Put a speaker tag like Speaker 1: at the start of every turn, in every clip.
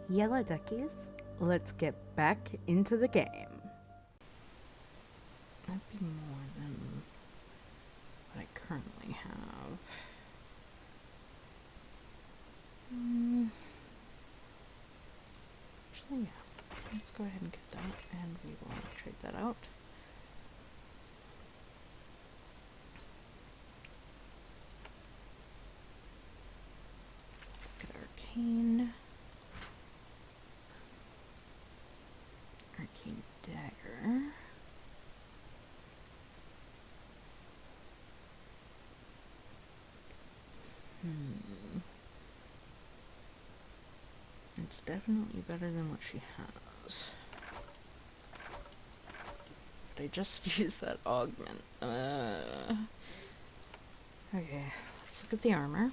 Speaker 1: Yellow duckies, let's get back into the game.
Speaker 2: That'd be more than what I currently have. Actually, yeah. Let's go ahead and get that, and we will trade that out. Get Arcane. Arcane Dagger. It's definitely better than what she has. But I just used that augment. Okay, let's look at the armor.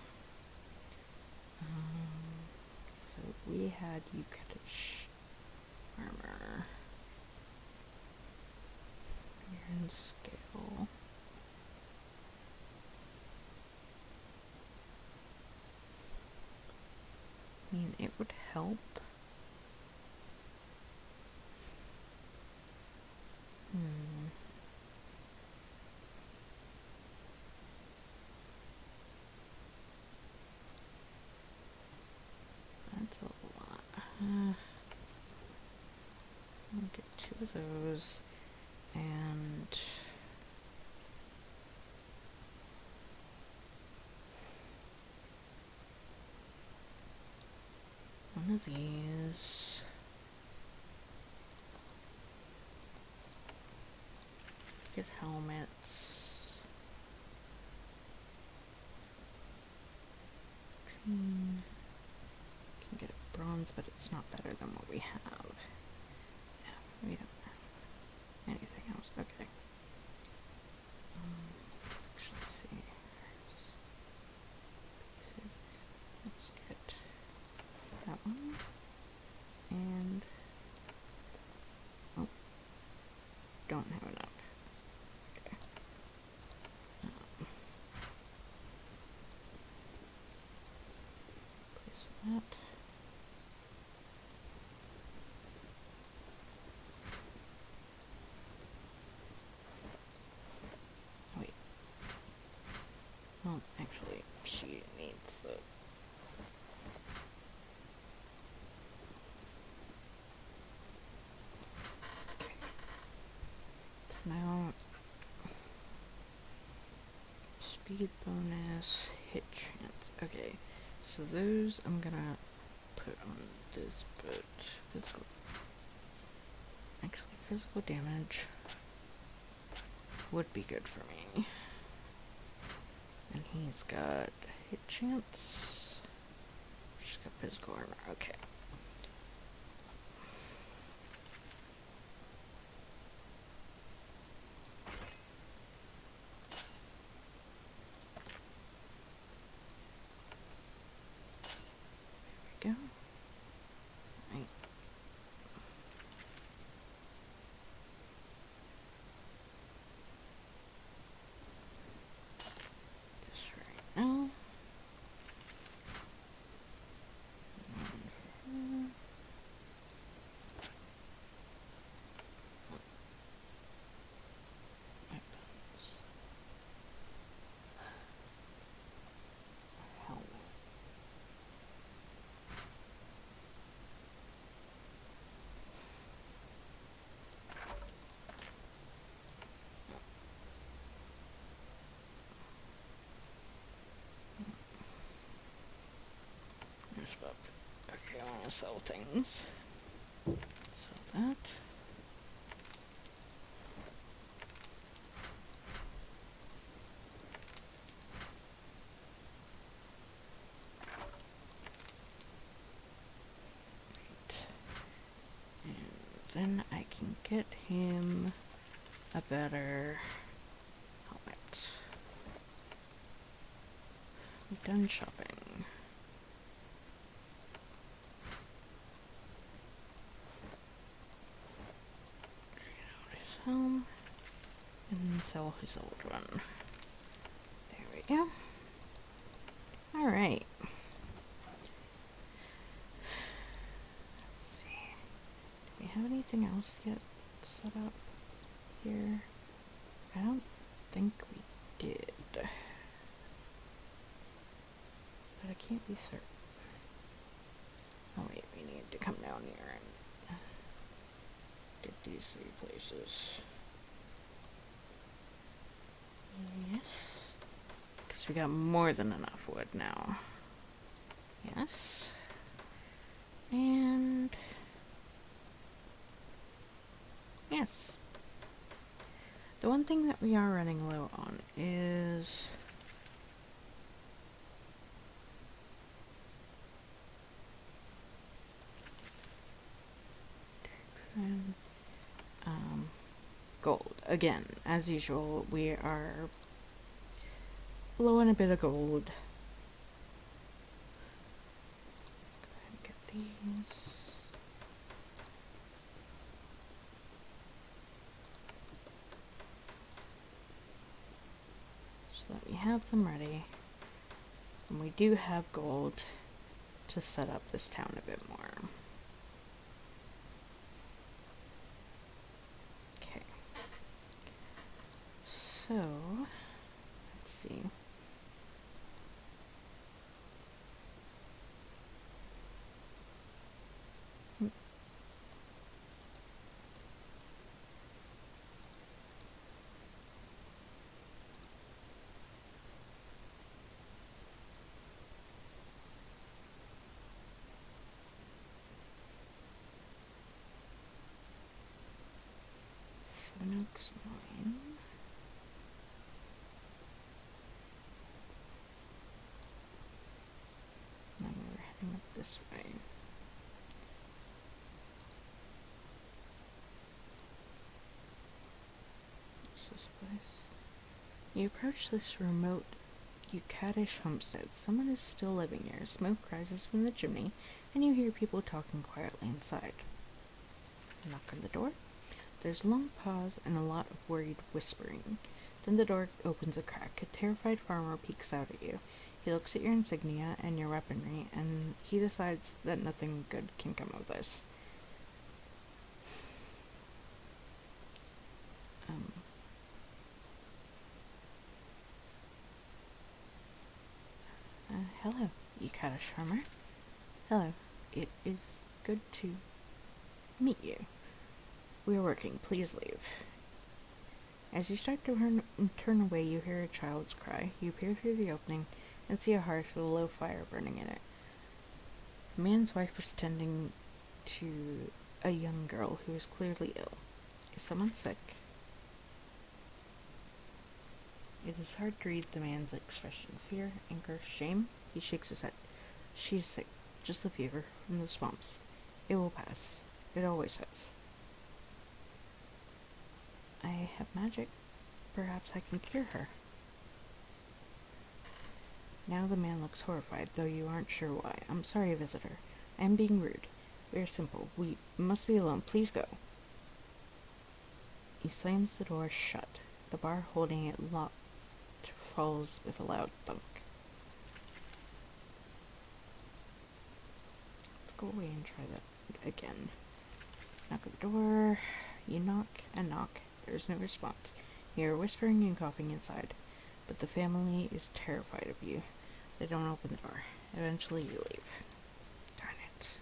Speaker 2: So we had Ukatish armor. Iron scale. I mean, it would help. That's a lot. I'll get 2 of those, and one of these. Get helmets. Green. Can get a bronze, but it's not better than what we have. Yeah, we don't have anything else. Okay. Let's actually see. Let's get that one. And oh, don't have enough. Okay. Place that. Wait. Well, actually, she needs the. Okay. So now, speed bonus, hit chance. Okay, so those I'm gonna put on this, but physical. Actually, physical damage would be good for me. And he's got hit chance. She's got physical armor. Okay. There we go. Right. Just right now. Weapons. Helmet. Okay, I want to sell things. Sell that. Right. And then I can get him a better helmet. We've done shopping. Helm, and then sell his old one. There we go. Alright. this get set up here? I don't think we did. But I can't be certain. Oh wait, we need to come down here and get these 3 places. Yes. Because we got more than enough wood now. Yes. And... yes. The one thing that we are running low on is... gold. Again, as usual, we are low on a bit of gold. Let's go ahead and get these. So that we have them ready. And we do have gold to set up this town a bit more. Okay. So, let's see. Nook's mine. Then we're heading up this way. What's this place? You approach this remote Ukatish homestead. Someone is still living here. Smoke rises from the chimney, and you hear people talking quietly inside. Knock on the door. There's a long pause and a lot of worried whispering. Then the door opens a crack. A terrified farmer peeks out at you. He looks at your insignia and your weaponry, and he decides that nothing good can come of this. Hello, Ukatish farmer. Hello. It is good to meet you. We are working. Please leave. As you start to turn away, you hear a child's cry. You peer through the opening and see a hearth with a low fire burning in it. The man's wife is tending to a young girl who is clearly ill. Is someone sick? It is hard to read the man's expression. Fear, anger, shame? He shakes his head. She is sick. Just the fever from the swamps. It will pass. It always has. I have magic. Perhaps I can cure her. Now the man looks horrified, though you aren't sure why. I'm sorry, visitor. I am being rude. We are simple. We must be alone. Please go. He slams the door shut. The bar holding it locked falls with a loud thunk. Let's go away and try that again. Knock on the door. You knock and knock. There's no response. You hear whispering and coughing inside, but the family is terrified of you. They don't open the door. Eventually you leave. Darn it.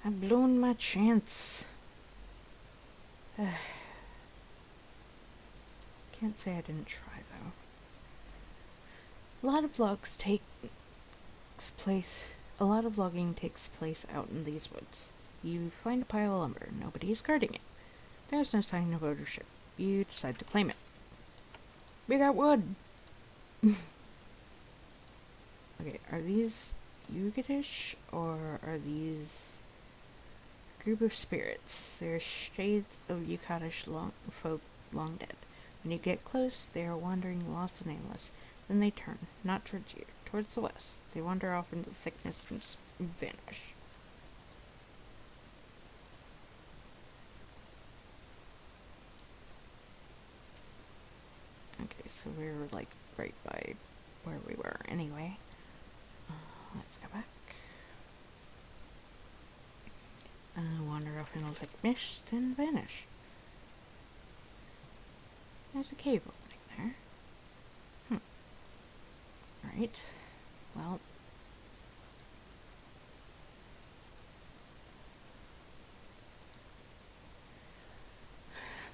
Speaker 2: I've blown my chance. Can't say I didn't try, though. A lot of logging takes place out in these woods. You find a pile of lumber. Nobody is guarding it. There's no sign of ownership. You decide to claim it. We got wood! Okay, are these Ukatish, or are these a group of spirits? They're shades of Ukatish folk long dead. When you get close, they are wandering lost and aimless. Then they turn, not towards you, towards the west. They wander off into the thickness and just vanish. Okay, so we're like right by where we were anyway. Let's go back. Wander off into the like mist and vanish. There's a cave opening there. Right. Well,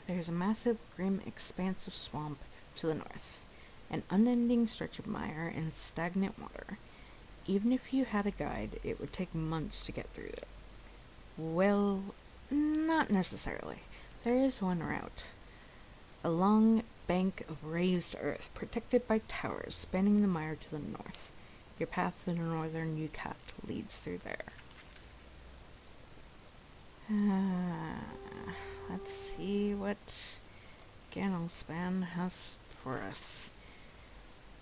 Speaker 2: there's a massive, grim expanse of swamp to the north, an unending stretch of mire and stagnant water. Even if you had a guide, it would take months to get through it. Well, not necessarily. There is one route. A long bank of raised earth, protected by towers, spanning the mire to the north. Your path to the northern Ukat leads through there. Let's see what Gannalspan has for us.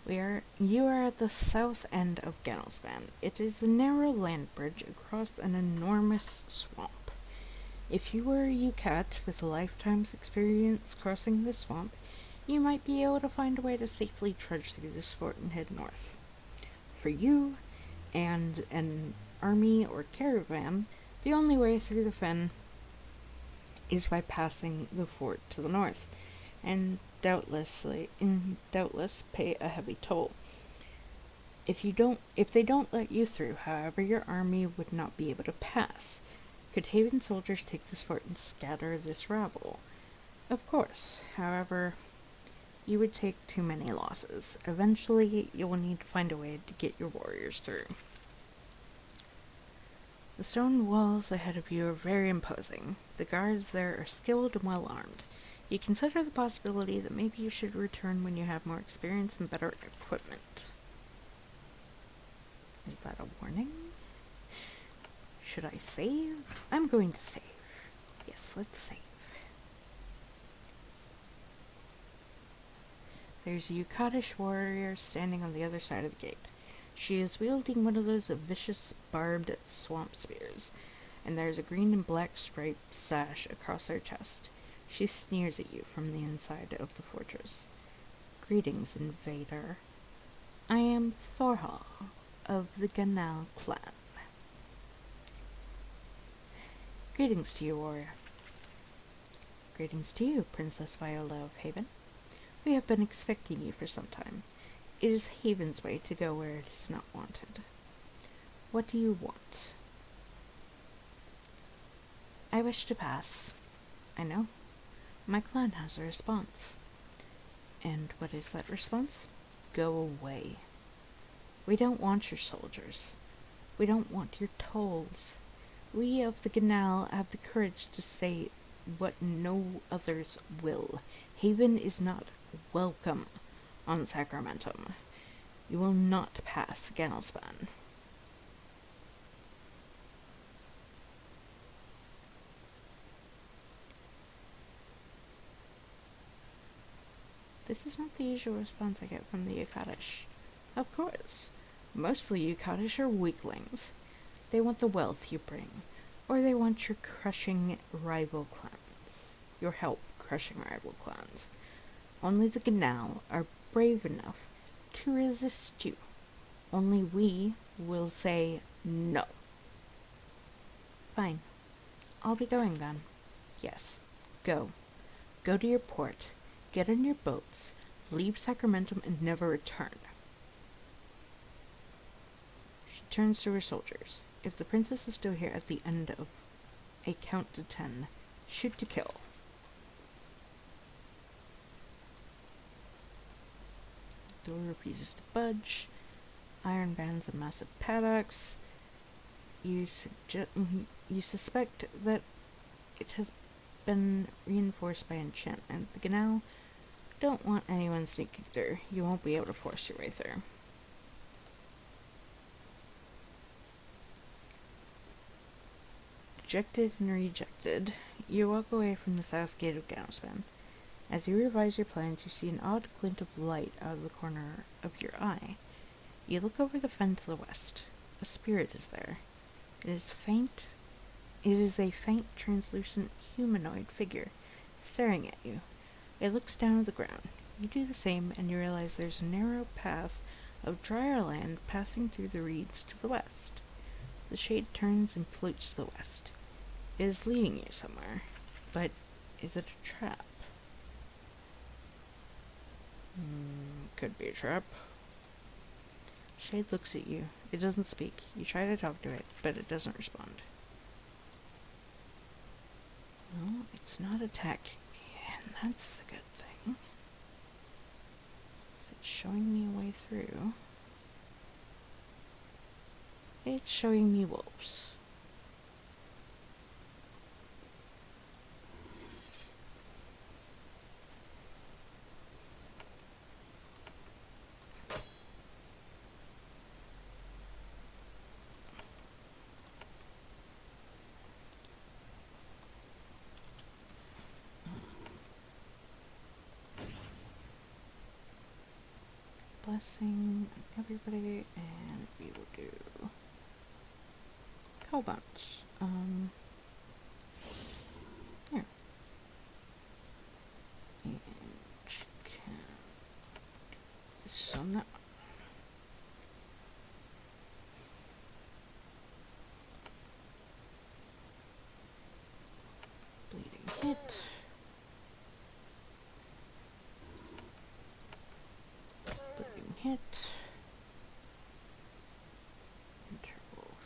Speaker 2: You are at the south end of Gannalspan. It is a narrow land bridge across an enormous swamp. If you were a Ukat with a lifetime's experience crossing this swamp, you might be able to find a way to safely trudge through this fort and head north. For you and an army or caravan, the only way through the fen is by passing the fort to the north, and doubtless pay a heavy toll. If they don't let you through, however, your army would not be able to pass. Could Haven soldiers take this fort and scatter this rabble? Of course. However, you would take too many losses. Eventually, you will need to find a way to get your warriors through. The stone walls ahead of you are very imposing. The guards there are skilled and well armed. You consider the possibility that maybe you should return when you have more experience and better equipment. Is that a warning? Should I save? I'm going to save. Yes, let's save. There's a Ukatish warrior standing on the other side of the gate. She is wielding one of those vicious, barbed swamp spears, and there's a green and black striped sash across her chest. She sneers at you from the inside of the fortress. Greetings, invader. I am Thorhall of the Gannal clan. Greetings to you, warrior. Greetings to you, Princess Viola of Haven. We have been expecting you for some time. It is Haven's way to go where it is not wanted. What do you want? I wish to pass. I know. My clan has a response. And what is that response? Go away. We don't want your soldiers. We don't want your tolls. We of the Gannal have the courage to say what no others will. Haven is not welcome on Sacramentum. You will not pass Gannalspan. This is not the usual response I get from the Ukatish. Of course. Most of the Ukatish are weaklings. They want the wealth you bring, or they want your crushing rival clans. Your help crushing rival clans. Only the Gannal are brave enough to resist you. Only we will say no. Fine. I'll be going then. Yes. Go. Go to your port. Get on your boats. Leave Sacramentum and never return. She turns to her soldiers. If the princess is still here at the end of a count to 10, shoot to kill. The door refuses to budge. Iron bands and massive paddocks. You suspect that it has been reinforced by enchantment. The Gannal don't want anyone sneaking through. You won't be able to force your way through. Dejected and rejected, you walk away from the south gate of Gannalspan. As you revise your plans, you see an odd glint of light out of the corner of your eye. You look over the fen to the west. A spirit is there. It is faint. It is a faint, translucent humanoid figure staring at you. It looks down at the ground. You do the same, and you realize there's a narrow path of drier land passing through the reeds to the west. The shade turns and floats to the west. It is leading you somewhere. But is it a trap? Could be a trap. Shade looks at you. It doesn't speak. You try to talk to it, but it doesn't respond. Well, it's not attacking me, and that's a good thing. Is it showing me a way through? It's showing me wolves. Blessing on everybody, and we will do cowbunch. Here. And chicken. This on that. Bleeding hit. Bleeding hit. Interwolf.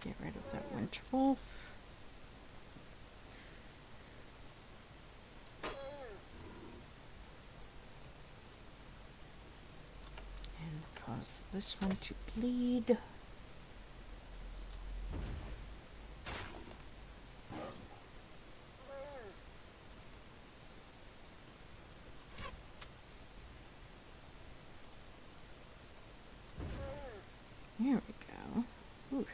Speaker 2: Get rid of that winter wolf. And cause this one to bleed. There we go. Oof.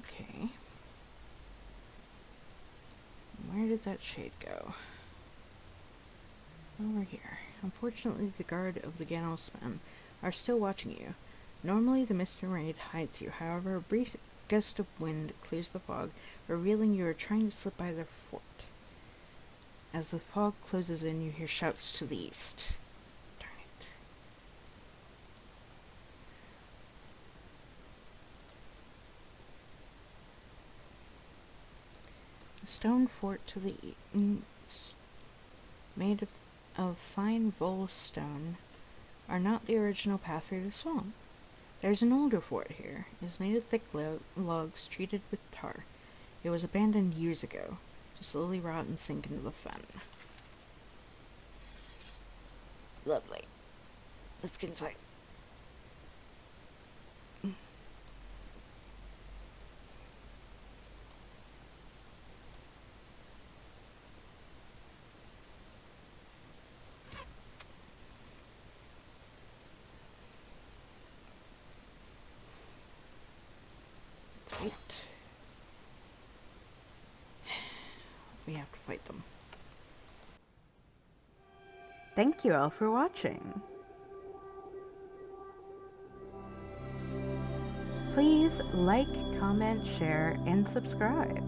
Speaker 2: Okay. Where did that shade go? Over here. Unfortunately, the guard of the Gannalspan are still watching you. Normally, the mist and rain hides you. However, a brief gust of wind clears the fog, revealing you are trying to slip by their fort. As the fog closes in, you hear shouts to the east. Darn it. A stone fort to the east, made of fine vole stone, are not the original path through the swamp. There's an older fort here. It is made of thick logs treated with tar. It was abandoned years ago, to slowly rot and sink into the fen. Lovely. Let's get inside. Wait. We have to fight them.
Speaker 1: Thank you all for watching. Please like, comment, share, and subscribe.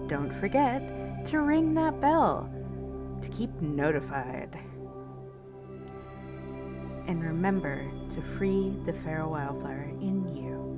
Speaker 1: Don't forget to ring that bell to keep notified. And remember to free the feral wildflower in you.